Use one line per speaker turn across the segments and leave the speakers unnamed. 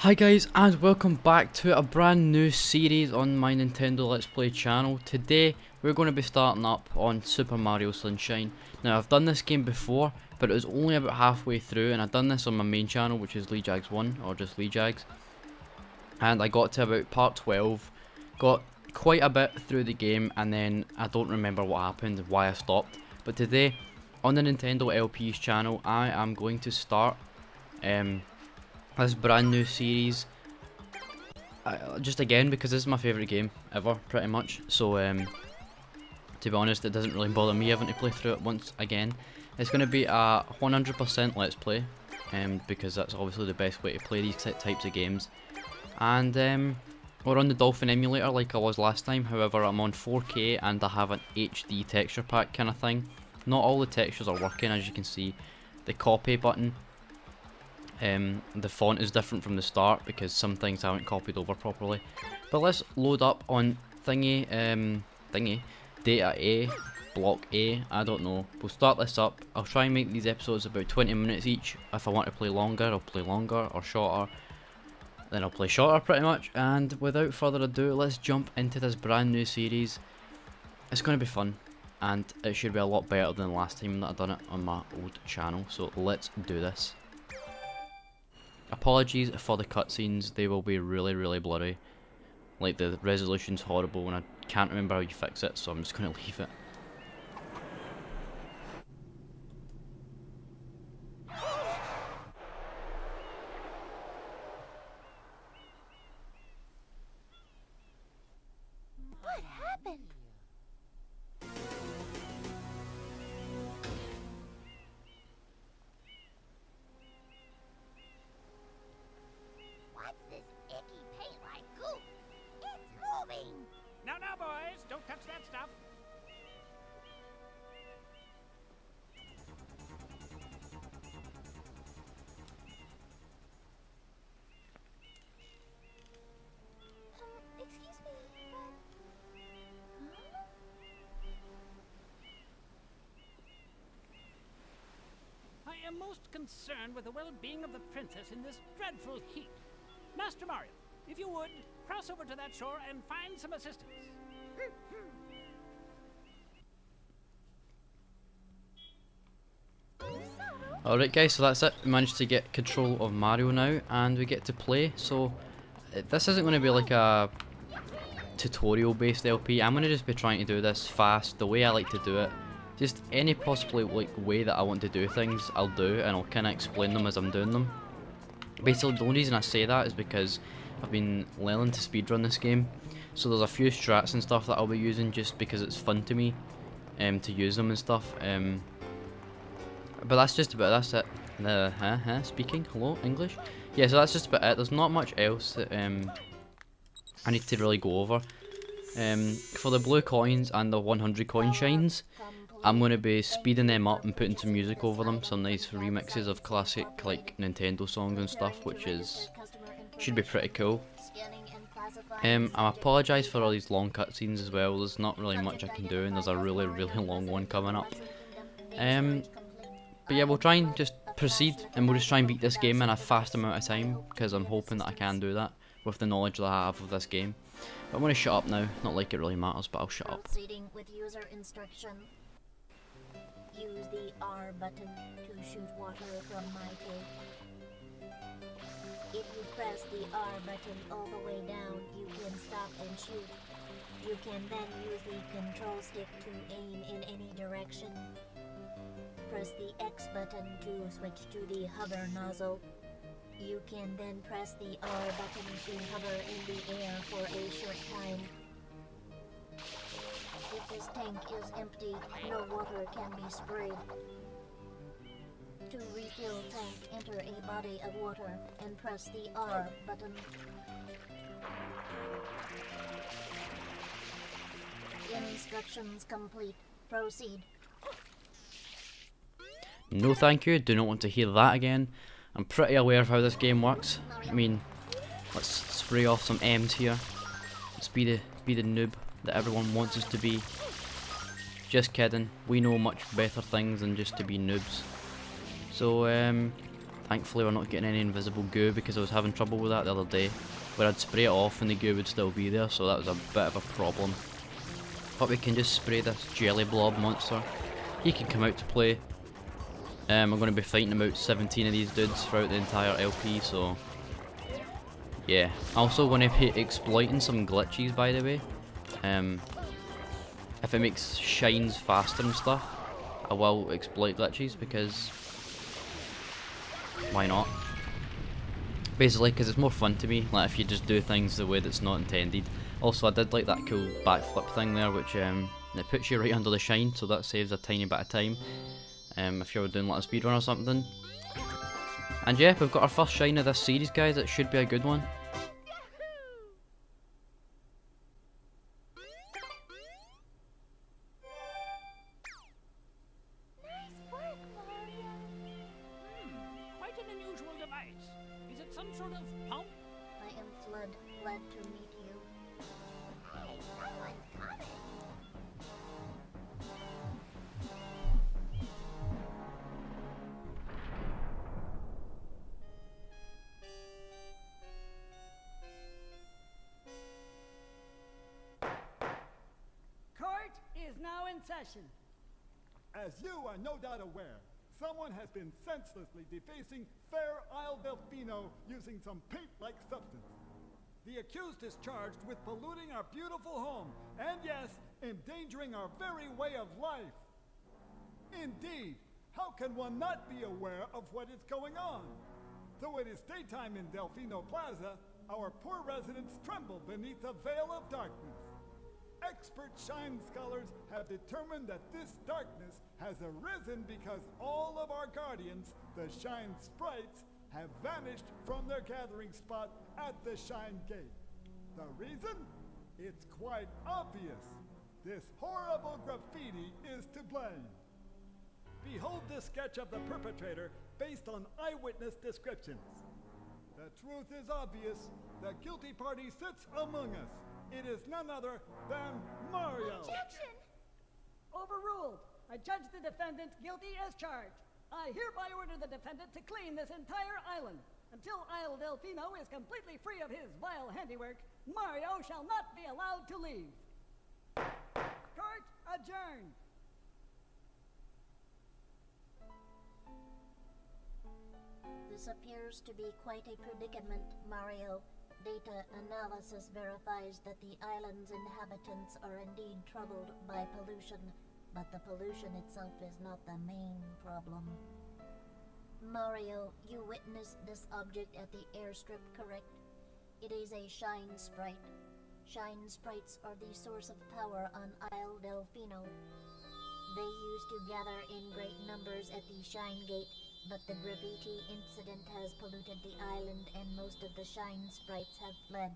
Hi guys, and welcome back to a brand new series on my Nintendo Let's Play channel. Today we're going to be starting up on Super Mario Sunshine. Now I've done this game before, but it was only about halfway through, and I've done this on my main channel, which is LeeJags1, or just LeeJags. And I got to about part 12, got quite a bit through the game, and then I don't remember what happened, why I stopped. But today, on the Nintendo LP's channel, I am going to start this brand new series, just again because this is my favourite game ever, pretty much. So to be honest, it doesn't really bother me having to play through it once again. It's going to be a 100% let's play, because that's obviously the best way to play these types of games. And we're on the Dolphin emulator like I was last time. However, I'm on 4K and I have an HD texture pack kind of thing. Not all the textures are working, as you can see. The copy button, the font is different from the start because some things haven't copied over properly. But let's load up on thingy, data A, block A, I don't know. We'll start this up. I'll try and make these episodes about 20 minutes each. If I want to play longer, I'll play longer, or shorter, then I'll play shorter pretty much. And without further ado, let's jump into this brand new series. It's going to be fun, and it should be a lot better than the last time that I've done it on my old channel. So let's do this. Apologies for the cutscenes, they will be really blurry. Like, the resolution's horrible and I can't remember how you fix it, so I'm just going to leave it.
What happened? What's this icky paint like goop? It's moving!
Now, boys, don't touch that stuff.
Excuse me, but... Huh?
I am most concerned with the well-being of the princess in this dreadful heat. Master Mario, if you would, cross over to that shore and find some assistance.
Alright guys, so that's it. We managed to get control of Mario now, and we get to play. So this isn't going to be like a tutorial based LP. I'm going to just be trying to do this fast, the way I like to do it. Just any possibly way that I want to do things, I'll do, and I'll kind of explain them as I'm doing them. Basically, the only reason I say that is because I've been learning to speedrun this game. So there's a few strats and stuff that I'll be using just because it's fun to me, to use them and stuff. But that's just about it. Speaking, hello, English? Yeah, so that's just about it. There's not much else that I need to really go over. For the blue coins and the 100 coin shines, I'm going to be speeding them up and putting some music over them, some nice remixes of classic like Nintendo songs and stuff, which should be pretty cool. I apologise for all these long cutscenes as well. There's not really much I can do, and there's a really long one coming up. But yeah, we'll try and just proceed, and we'll just try and beat this game in a fast amount of time, because I'm hoping that I can do that with the knowledge that I have of this game. But I'm going to shut up now. Not like it really matters, but I'll shut up.
Proceeding with user instruction. Use the R button to shoot water from my tank. If you press the R button all the way down, you can stop and shoot. You can then use the control stick to aim in any direction. Press the X button to switch to the hover nozzle. You can then press the R button to hover in the air for a short time. If this tank is empty, no water can be sprayed. To refill tank, enter a body of water and press the R button. Instructions complete. Proceed.
No thank you, do not want to hear that again. I'm pretty aware of how this game works. I mean, let's spray off some M's here. Let's be the noob that everyone wants us to be. Just kidding, we know much better things than just to be noobs. So Thankfully we're not getting any invisible goo, because I was having trouble with that the other day, where I'd spray it off and the goo would still be there, so that was a bit of a problem. But we can just spray this jelly blob monster. He can come out to play. I'm going to be fighting about 17 of these dudes throughout the entire LP, so yeah. Also going to be exploiting some glitches, by the way. If it makes shines faster and stuff, I will exploit glitches, because why not? Basically, because it's more fun to me, like if you just do things the way that's not intended. Also, I did like that cool backflip thing there, which it puts you right under the shine, so that saves a tiny bit of time. If you're doing like a speedrun or something. And yeah, we've got our first shine of this series, guys. It should be a good one.
Quite an unusual device. Is it some sort of pump?
I am Flood, glad to meet you. Hey, someone's coming.
Court is now in session.
As you are no doubt aware, someone has been senselessly defacing fair Isle Delfino using some paint-like substance. The accused is charged with polluting our beautiful home, and yes, endangering our very way of life. Indeed, how can one not be aware of what is going on? Though it is daytime in Delfino Plaza, our poor residents tremble beneath a veil of darkness. Expert shine scholars have determined that this darkness has arisen because all of our guardians, the shine sprites, have vanished from their gathering spot at the shine gate. The reason? It's quite obvious. This horrible graffiti is to blame. Behold this sketch of the perpetrator based on eyewitness descriptions. The truth is obvious. The guilty party sits among us. It is none other than Mario.
Objection!
Overruled. I judge the defendant guilty as charged. I hereby order the defendant to clean this entire island. Until Isle Delfino is completely free of his vile handiwork, Mario shall not be allowed to leave. Court adjourned.
This appears to be quite a predicament, Mario. Data analysis verifies that the island's inhabitants are indeed troubled by pollution, but the pollution itself is not the main problem. Mario, you witnessed this object at the airstrip, correct? It is a shine sprite. Shine sprites are the source of power on Isle Delfino. They used to gather in great numbers at the Shine Gate, but the graffiti incident has polluted the island and most of the shine sprites have fled.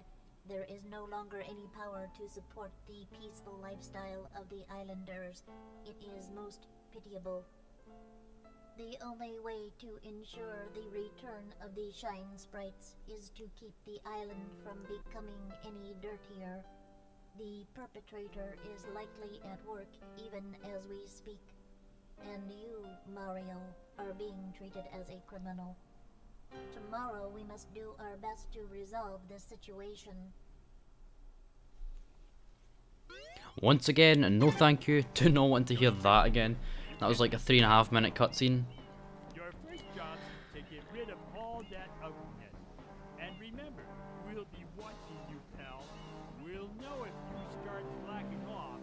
There is no longer any power to support the peaceful lifestyle of the islanders. It is most pitiable. The only way to ensure the return of the shine sprites is to keep the island from becoming any dirtier. The perpetrator is likely at work even as we speak. And you, Mario, are being treated as a criminal. Tomorrow we must do our best to resolve this situation.
Once again, and no thank you. Do not want to hear that again. That was like a 3.5 minute cutscene.
Your first job is to get rid of all that ugliness. And remember, we'll be watching you, pal. We'll know if you start slacking off.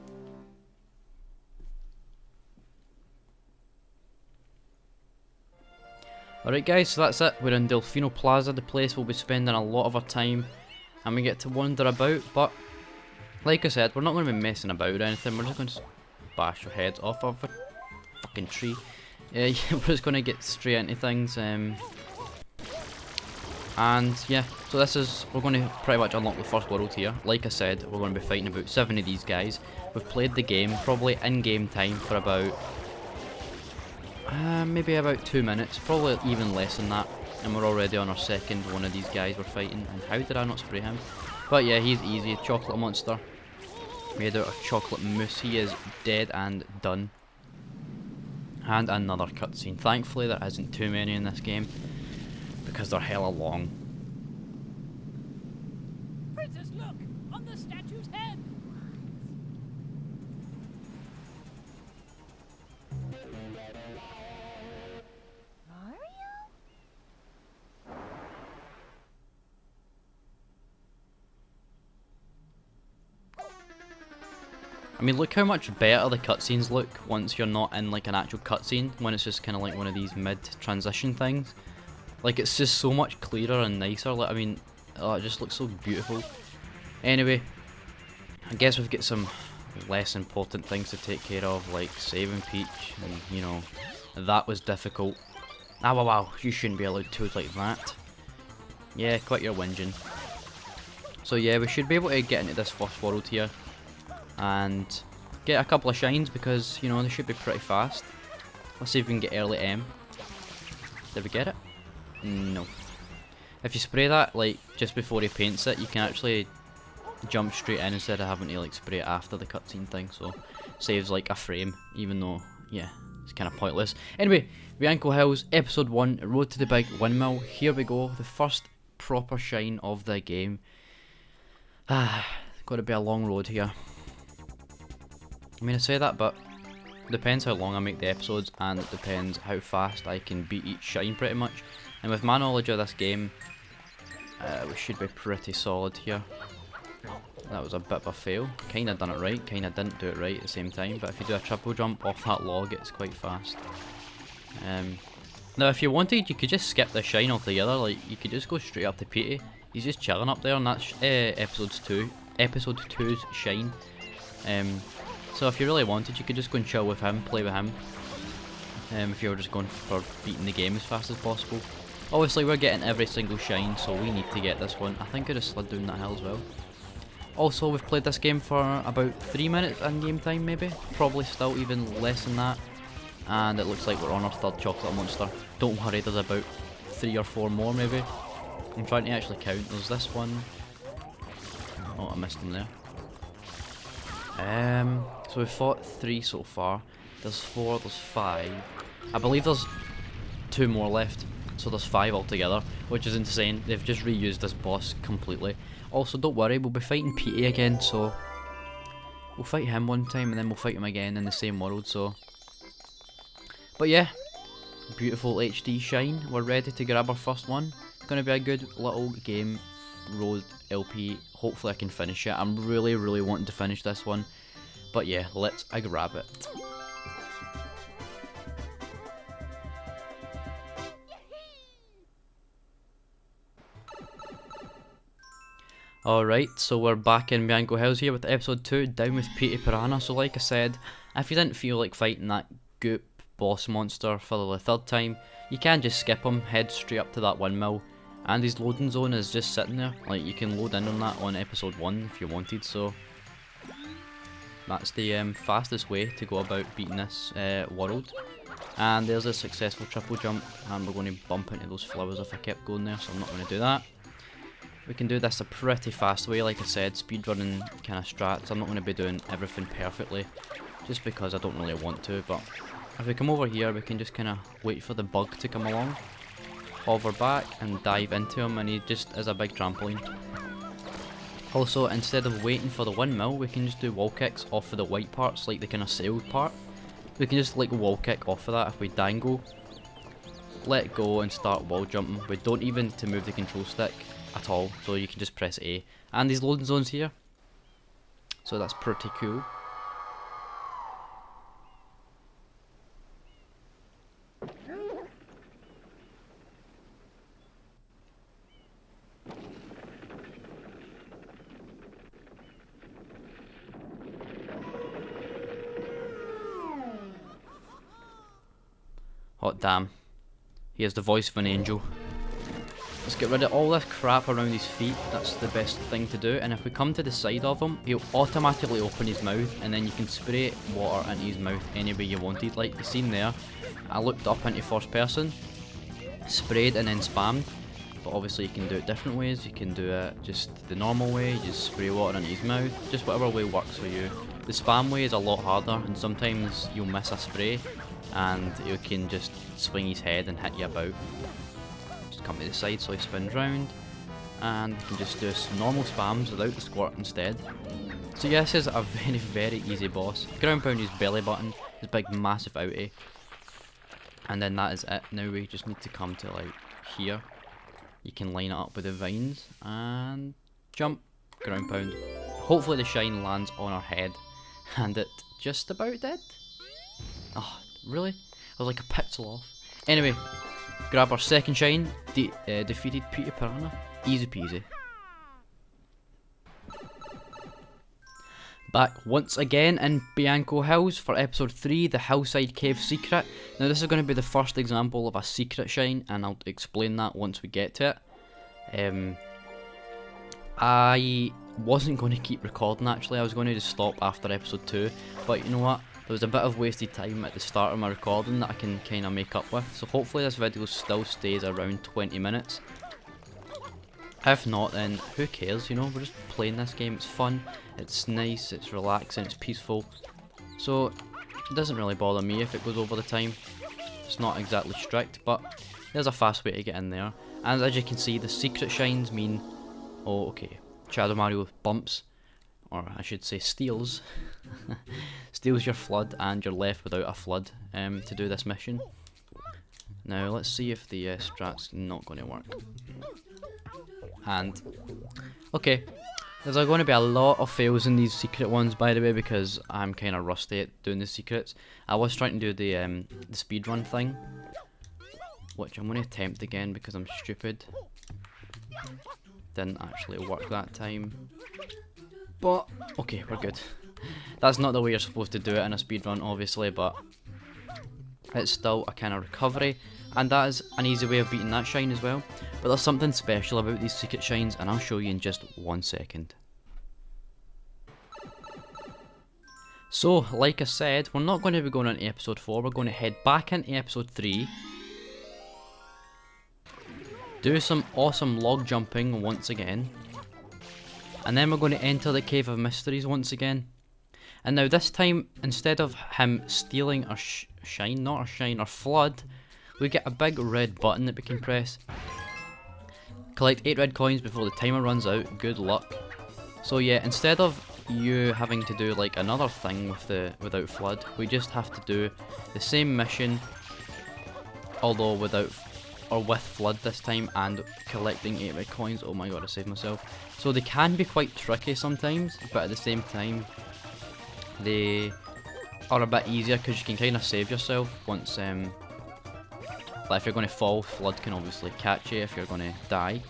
Alright guys, so that's it. We're in Delfino Plaza, the place we'll be spending a lot of our time, and we get to wander about, but like I said, we're not going to be messing about or anything. We're just going to bash our heads off of a fucking tree. Yeah, we're just going to get straight into things, and yeah, so this is, we're going to pretty much unlock the first world here. Like I said, we're going to be fighting about 7 of these guys. We've played the game, probably in-game time, for about maybe about 2 minutes, probably even less than that, and we're already on our second one of these guys we're fighting. And how did I not spray him? But yeah, he's easy. Chocolate monster made out of chocolate mousse. He is dead and done. And another cutscene. Thankfully there isn't too many in this game. because they're hella long.
Princess, look! On the statue's head!
I mean, look how much better the cutscenes look once you're not in like an actual cutscene, when it's just kind of like one of these mid-transition things. Like, it's just so much clearer and nicer. Like, I mean, oh, it just looks so beautiful. Anyway, I guess we've got some less important things to take care of, like saving Peach, and you know, that was difficult. Ah, wow, you shouldn't be allowed to like that. Yeah, quit your whinging. So yeah, we should be able to get into this first world here and get a couple of shines, because you know they should be pretty fast. Let's see if we can get early M. Did we get it? No. If you spray that like just before he paints it, you can actually jump straight in instead of having to like spray it after the cutscene thing, so saves like a frame, even though yeah, it's kind of pointless. Anyway, Vanko House episode 1, Road to the Big Windmill. Here we go, the first proper shine of the game. Got to be a long road here. I mean, I say that, but it depends how long I make the episodes, and it depends how fast I can beat each shine pretty much. And with my knowledge of this game, we should be pretty solid here. That was a bit of a fail. Kinda done it right, kinda didn't do it right at the same time, but if you do a triple jump off that log, it's quite fast. Now if you wanted, you could just skip the shine altogether. Like, you could just go straight up to Petey. He's just chilling up there, and that's episode 2's shine. So if you really wanted, you could just go and chill with him, play with him. If you were just going for beating the game as fast as possible. Obviously we're getting every single shine, so we need to get this one. I think I just slid down that hill as well. Also, we've played this game for about 3 minutes in game time maybe. Probably still even less than that. And it looks like we're on our third chocolate monster. Don't worry, there's about 3 or 4 more maybe. I'm trying to actually count. There's this one. Oh, I missed them there. So we've fought 3 so far. There's 4, there's 5. I believe there's 2 more left. So there's 5 altogether, which is insane. They've just reused this boss completely. Also, don't worry, we'll be fighting Petey again, so we'll fight him one time and then we'll fight him again in the same world, so. But yeah, beautiful HD shine. We're ready to grab our first one. It's going to be a good little game, road LP. Hopefully I can finish it. I'm really wanting to finish this one. But yeah, let's grab it. Alright, so we're back in Vanko House here with episode 2, down with Petey Piranha. So like I said, if you didn't feel like fighting that goop boss monster for the 3rd time, you can just skip him, head straight up to that windmill, and his loading zone is just sitting there. Like, you can load in on that on episode 1 if you wanted, so that's the fastest way to go about beating this world. And there's a successful triple jump, and we're going to bump into those flowers if I kept going there, so I'm not going to do that. We can do this a pretty fast way, like I said, speedrunning kind of strats. I'm not going to be doing everything perfectly, just because I don't really want to, but if we come over here, we can just kind of wait for the bug to come along, hover back and dive into him, and he just is a big trampoline. Also, instead of waiting for the windmill, we can just do wall kicks off of the white parts, like the kind of sailed part. We can just like wall kick off of that if we dangle, let go and start wall jumping. We don't even to move the control stick at all, so you can just press A. And these loading zones here, so that's pretty cool. Hot damn, he has the voice of an angel. Let's get rid of all this crap around his feet. That's the best thing to do. And if we come to the side of him, he'll automatically open his mouth, and then you can spray water into his mouth any way you wanted. Like you seen there, I looked up into first person, sprayed and then spammed. But obviously you can do it different ways. You can do it just the normal way, you just spray water into his mouth, just whatever way works for you. The spam way is a lot harder, and sometimes you'll miss a spray and you can just swing his head and hit you about. come to the side so he spins round, and you can just do some normal spams without the squirt instead. So yeah, this is a very easy boss. Ground pound his belly button, his big massive outie, and then that is it. Now we just need to come to like here. You can line it up with the vines and jump, ground pound. Hopefully the shine lands on our head, and it just about did. Oh, really? I was like a pixel off. Anyway, grab our second shine, defeated Peter Piranha. Easy peasy. Back once again in Vanko House for episode 3, the Hillside Cave Secret. Now this is going to be the first example of a secret shine, and I'll explain that once we get to it. I wasn't going to keep recording actually, I was going to just stop after episode 2, but you know what, there was a bit of wasted time at the start of my recording that I can kind of make up with, so hopefully this video still stays around 20 minutes. If not, then who cares, you know, we're just playing this game, it's fun, it's nice, it's relaxing, it's peaceful, so it doesn't really bother me if it goes over the time. It's not exactly strict, but there's a fast way to get in there, and as you can see the secret shines mean, oh okay, Shadow Mario bumps, or I should say steals, steals your flood and you're left without a flood to do this mission. Now let's see if the strat's not going to work. And okay, there's going to be a lot of fails in these secret ones, by the way, because I'm kind of rusty at doing the secrets. I was trying to do the speedrun thing, which I'm going to attempt again because I'm stupid. Didn't actually work that time, but okay, we're good. That's not the way you're supposed to do it in a speedrun, obviously, but it's still a kind of recovery, and that is an easy way of beating that shine as well. But there's something special about these secret shines, and I'll show you in just 1 second. So, like I said, we're not going to be going into episode 4, we're going to head back into episode 3. Do some awesome log jumping once again. And then we're going to enter the Cave of Mysteries once again. And now this time, instead of him stealing our shine, not our shine, our flood, we get a big red button that we can press. Collect 8 red coins before the timer runs out, good luck. So yeah, instead of you having to do like another thing with without flood, we just have to do the same mission, although without, or with flood this time, and collecting 8 red coins. Oh my god, I saved myself. So they can be quite tricky sometimes, but at the same time they are a bit easier because you can kind of save yourself once like if you're going to fall, flood can obviously catch you if you're going to die.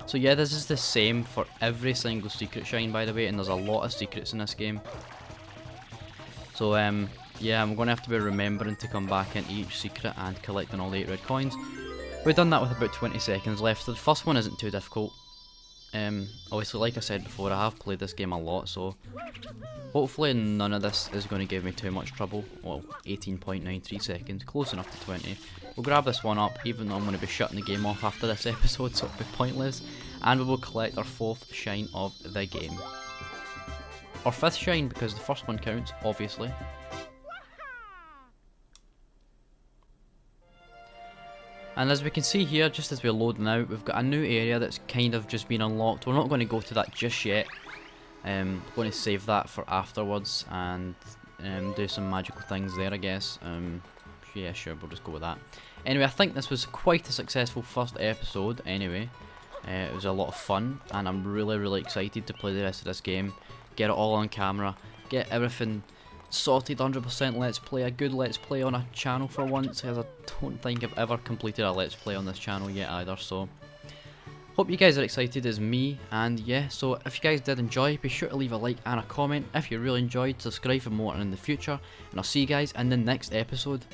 So yeah, this is the same for every single secret shine, by the way, and there's a lot of secrets in this game. So yeah, I'm going to have to be remembering to come back into each secret and collecting all the 8 red coins. We've done that with about 20 seconds left, so the first one isn't too difficult. Obviously, like I said before, I have played this game a lot, so hopefully none of this is going to give me too much trouble. Well, 18.93 seconds, close enough to 20. We'll grab this one up, even though I'm going to be shutting the game off after this episode, so it'll be pointless. And we will collect our 4th shine of the game. Or 5th shine, because the first one counts, obviously. And as we can see here, just as we're loading out, we've got a new area that's kind of just been unlocked. We're not going to go to that just yet. We're going to save that for afterwards and do some magical things there, I guess. Yeah, sure, we'll just go with that. Anyway, I think this was quite a successful first episode anyway. It was a lot of fun, and I'm really excited to play the rest of this game. Get it all on camera, get everything sorted 100% let's play, a good let's play on a channel for once, because I don't think I've ever completed a let's play on this channel yet either, so hope you guys are excited as me. And yeah, so if you guys did enjoy, be sure to leave a like and a comment. If you really enjoyed, subscribe for more in the future, and I'll see you guys in the next episode.